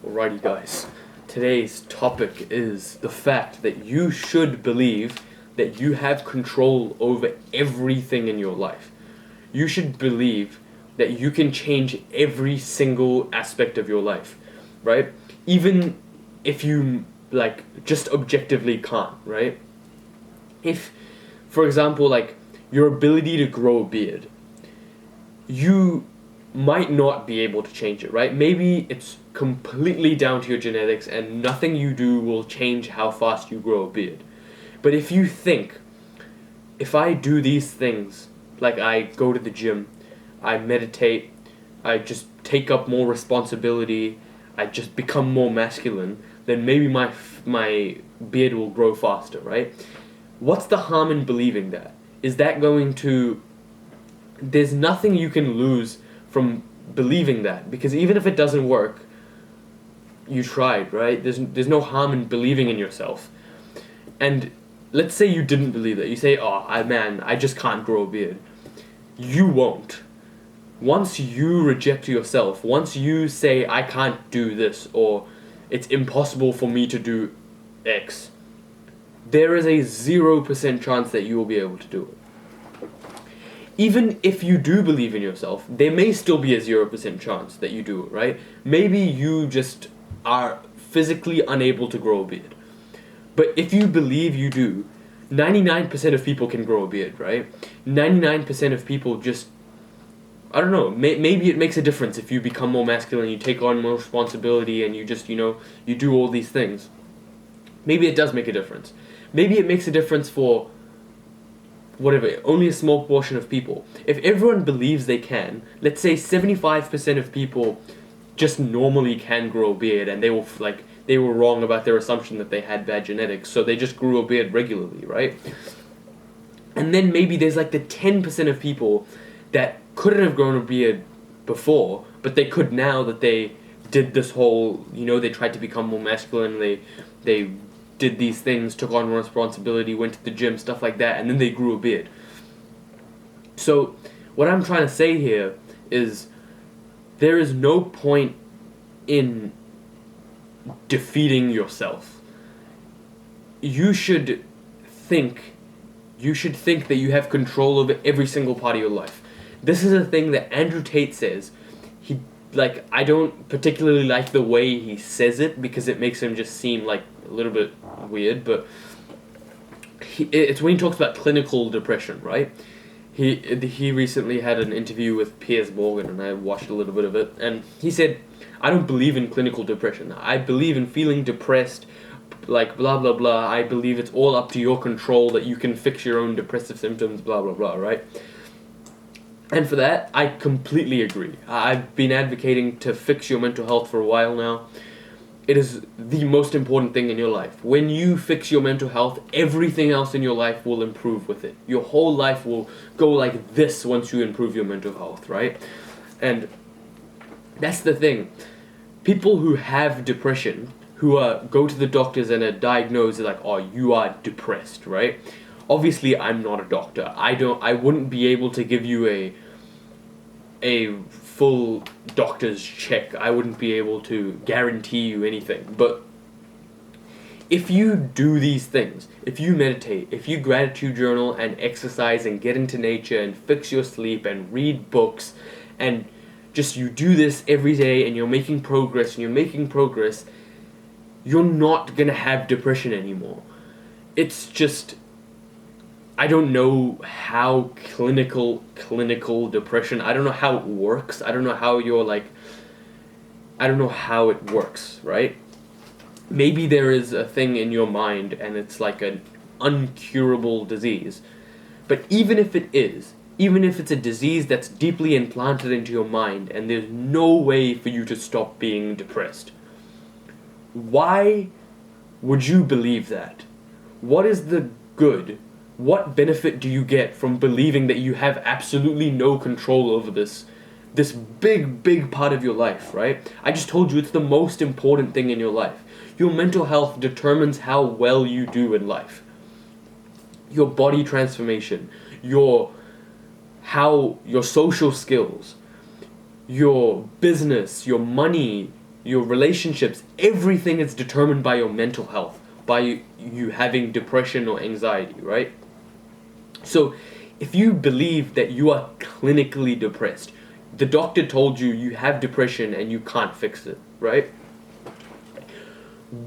Alrighty, guys. Today's topic is the fact that you should believe that you have control over everything in your life. You should believe that you can change every single aspect of your life, right? Even if you, just objectively can't, right? If, for example, your ability to grow a beard, you might not be able to change it, right? Maybe it's completely down to your genetics and nothing you do will change how fast you grow a beard. But if you think, if I do these things, like I go to the gym, I meditate, I just take up more responsibility, I just become more masculine, then maybe my beard will grow faster, right? What's the harm in believing that? Is that going to... There's nothing you can lose from believing that, because even if it doesn't work, you tried, right? There's no harm in believing in yourself. And let's say you didn't believe that. You say, I just can't grow a beard. You won't. Once you reject yourself, once you say, I can't do this, or it's impossible for me to do X, there is a 0% chance that you will be able to do it. Even if you do believe in yourself, there may still be a 0% chance that you do it, right? Maybe you just are physically unable to grow a beard. But if you believe you do, 99% of people can grow a beard, right? 99% of people just... I don't know, maybe it makes a difference if you become more masculine, you take on more responsibility, and you just, you do all these things. Maybe it does make a difference. Maybe it makes a difference for... whatever, only a small portion of people. If everyone believes they can, let's say 75% of people just normally can grow a beard, and they were wrong about their assumption that they had bad genetics, so they just grew a beard regularly, right? And then maybe there's the 10% of people that couldn't have grown a beard before, but they could now that they did this whole, they tried to become more masculine, they did these things, took on responsibility, went to the gym, stuff like that, and then they grew a beard. So, what I'm trying to say here is there is no point in defeating yourself. You should think that you have control over every single part of your life. This is a thing that Andrew Tate says. I don't particularly like the way he says it because it makes him just seem a little bit weird, but it's when he talks about clinical depression, right? He recently had an interview with Piers Morgan, and I watched a little bit of it, and he said, I don't believe in clinical depression. I believe in feeling depressed, blah, blah, blah. I believe it's all up to your control, that you can fix your own depressive symptoms, blah, blah, blah, right? And for that, I completely agree. I've been advocating to fix your mental health for a while now. It is the most important thing in your life. When you fix your mental health, everything else in your life will improve with it. Your whole life will go like this once you improve your mental health, right? And that's the thing. People who have depression, who go to the doctors and are diagnosed as you are depressed, right? Obviously, I'm not a doctor. I wouldn't be able to give you a full doctor's check. I wouldn't be able to guarantee you anything. But if you do these things, if you meditate, if you gratitude journal and exercise and get into nature and fix your sleep and read books and just you do this every day and you're making progress, you're not gonna have depression anymore. It's just... I don't know how clinical depression, I don't know how it works. I don't know how I don't know how it works, right? Maybe there is a thing in your mind and it's an uncurable disease. But even if it's a disease that's deeply implanted into your mind and there's no way for you to stop being depressed, why would you believe that? What is the good? What benefit do you get from believing that you have absolutely no control over this big part of your life, right? I just told you it's the most important thing in your life. Your mental health determines how well you do in life. Your body transformation, your social skills, your business, your money, your relationships, everything is determined by your mental health, by you having depression or anxiety, right? So if you believe that you are clinically depressed, the doctor told you you have depression and you can't fix it, right?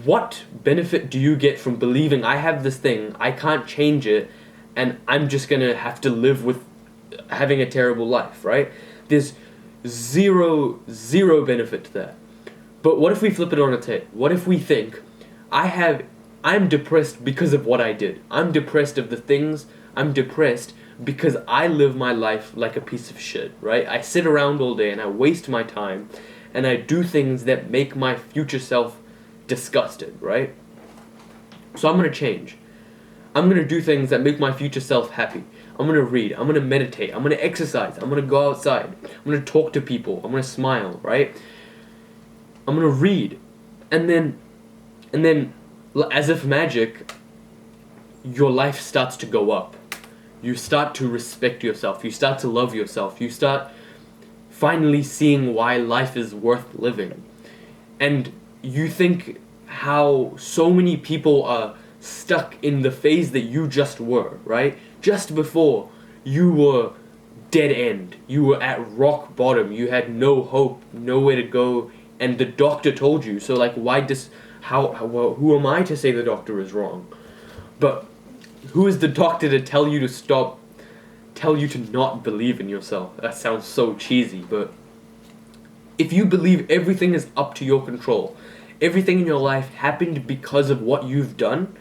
What benefit do you get from believing I have this thing, I can't change it, and I'm just gonna have to live with having a terrible life, right? There's zero benefit to that. But what if we flip it on its head? What if we think, I'm depressed because of what I did. I'm depressed of the things, I'm depressed because I live my life like a piece of shit, right? I sit around all day and I waste my time and I do things that make my future self disgusted, right? So I'm gonna change. I'm gonna do things that make my future self happy. I'm gonna read, I'm gonna meditate, I'm gonna exercise, I'm gonna go outside, I'm gonna talk to people, I'm gonna smile, right? I'm gonna read. And then, as if magic, your life starts to go up. You start to respect yourself, you start to love yourself, you start finally seeing why life is worth living. And you think how so many people are stuck in the phase that you just were, right? Just before, you were dead end. You were at rock bottom. You had no hope, nowhere to go, and the doctor told you. So like, who am I to say the doctor is wrong? But who is the doctor to tell you to not believe in yourself? That sounds so cheesy, but if you believe everything is up to your control, everything in your life happened because of what you've done,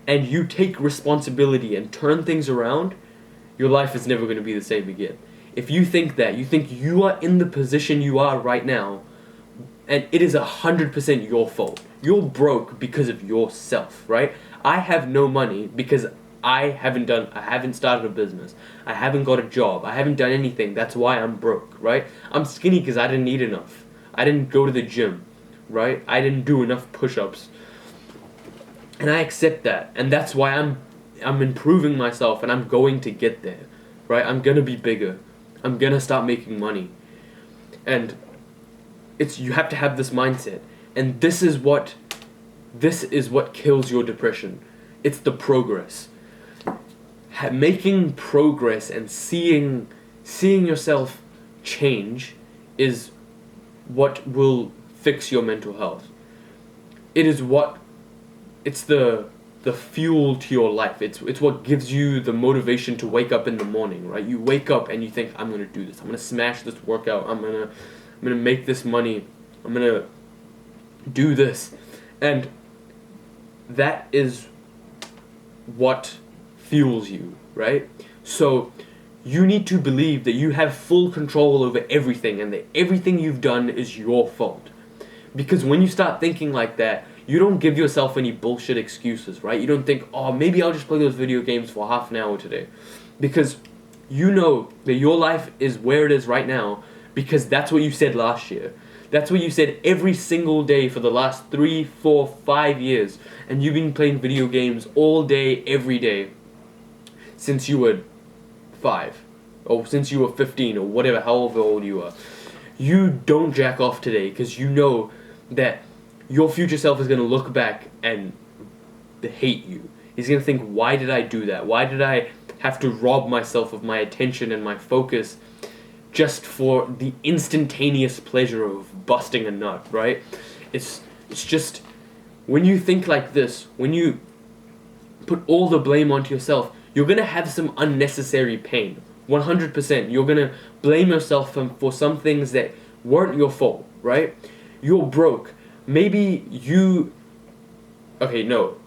and you take responsibility and turn things around, your life is never going to be the same again. If you think that, you think you are in the position you are right now, and it is 100% your fault. You're broke because of yourself, right? I have no money because I haven't started a business. I haven't got a job. I haven't done anything. That's why I'm broke, right? I'm skinny because I didn't eat enough. I didn't go to the gym, right? I didn't do enough push-ups. And I accept that. And that's why I'm improving myself and I'm going to get there, right? I'm going to be bigger. I'm going to start making money. And you have to have this mindset. And this is what kills your depression. It's the progress. Making progress and seeing yourself change is what will fix your mental health. It's the fuel to your life. It's what gives you the motivation to wake up in the morning, right? You wake up and you think, I'm gonna do this. I'm gonna smash this workout. I'm gonna make this money. I'm gonna do this. And that is what fuels you, right? So you need to believe that you have full control over everything and that everything you've done is your fault. Because when you start thinking like that, you don't give yourself any bullshit excuses, right? You don't think, oh, maybe I'll just play those video games for half an hour today. Because you know that your life is where it is right now because that's what you said last year. That's what you said every single day for the last 3, 4, 5 years. And you've been playing video games all day, every day, since you were 5. Or since you were 15, or whatever, however old you are. You don't jack off today because you know that your future self is going to look back and hate you. He's going to think, why did I do that? Why did I have to rob myself of my attention and my focus just for the instantaneous pleasure of busting a nut, right? It's just, when you think like this, when you put all the blame onto yourself, you're going to have some unnecessary pain. 100%. You're going to blame yourself for some things that weren't your fault, right? You're broke. Maybe you... Okay, no.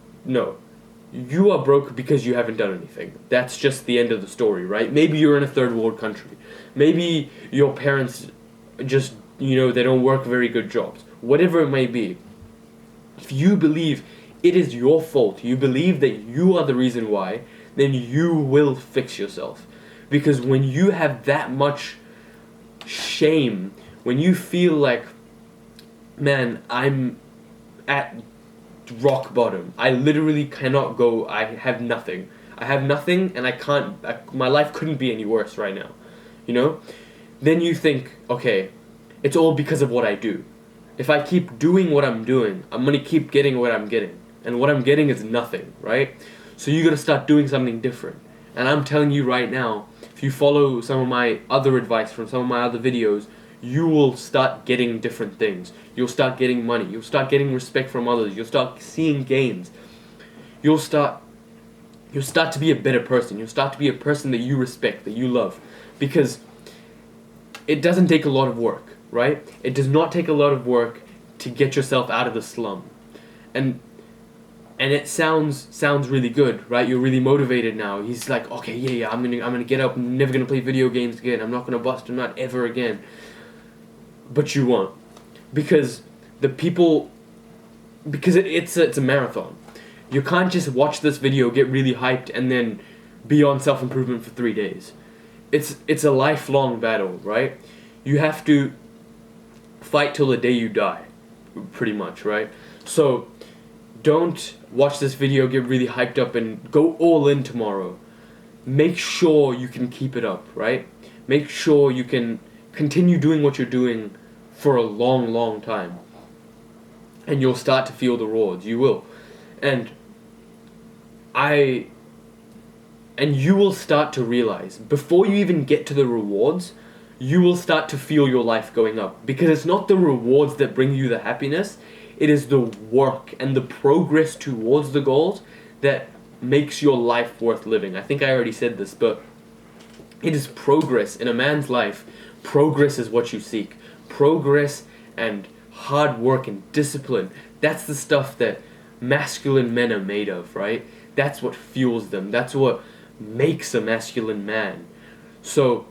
You are broke because you haven't done anything. That's just the end of the story, right? Maybe you're in a third world country. Maybe your parents just, they don't work very good jobs. Whatever it may be. If you believe it is your fault, you believe that you are the reason why, then you will fix yourself. Because when you have that much shame, when you feel like, man, I'm at rock bottom. I literally cannot go. I have nothing. And I can't. My life couldn't be any worse right now. Then you think, okay, it's all because of what I do. If I keep doing what I'm doing, I'm gonna keep getting what I'm getting. And what I'm getting is nothing, right? So you gotta start doing something different. And I'm telling you right now, if you follow some of my other advice from some of my other videos, you will start getting different things. You'll start getting money. You'll start getting respect from others. You'll start seeing gains. You'll start to be a better person. You'll start to be a person that you respect, that you love. Because it doesn't take a lot of work, right? It does not take a lot of work to get yourself out of the slum. And it sounds really good, right? You're really motivated now. He's like, okay, yeah, I'm gonna get up. I'm never gonna play video games again. I'm not gonna bust a nut ever again. But you won't, because it's a marathon. You can't just watch this video, get really hyped, and then be on self-improvement for 3 days. It's a lifelong battle, right? You have to fight till the day you die, pretty much, right? So don't watch this video, get really hyped up, and go all in tomorrow. Make sure you can keep it up, right? Make sure you can continue doing what you're doing for a long, long time. And you'll start to feel the rewards. You will. And you will start to realize, before you even get to the rewards, you will start to feel your life going up. Because it's not the rewards that bring you the happiness, it is the work and the progress towards the goals that makes your life worth living. I think I already said this, but it is progress. In a man's life, progress is what you seek. Progress and hard work and discipline, that's the stuff that masculine men are made of, right? That's what fuels them. That's what makes a masculine man. So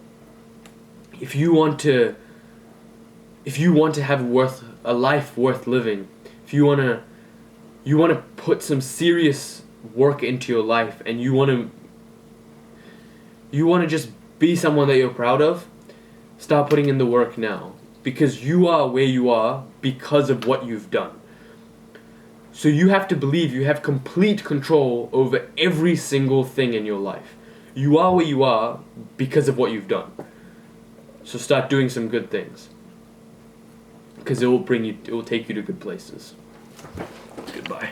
if you want to have a life worth living, if you want to put some serious work into your life, and you want to just be someone that you're proud of, start putting in the work now, because you are where you are because of what you've done. So you have to believe you have complete control over every single thing in your life. You are where you are because of what you've done. So start doing some good things, because it will take you to good places. Goodbye.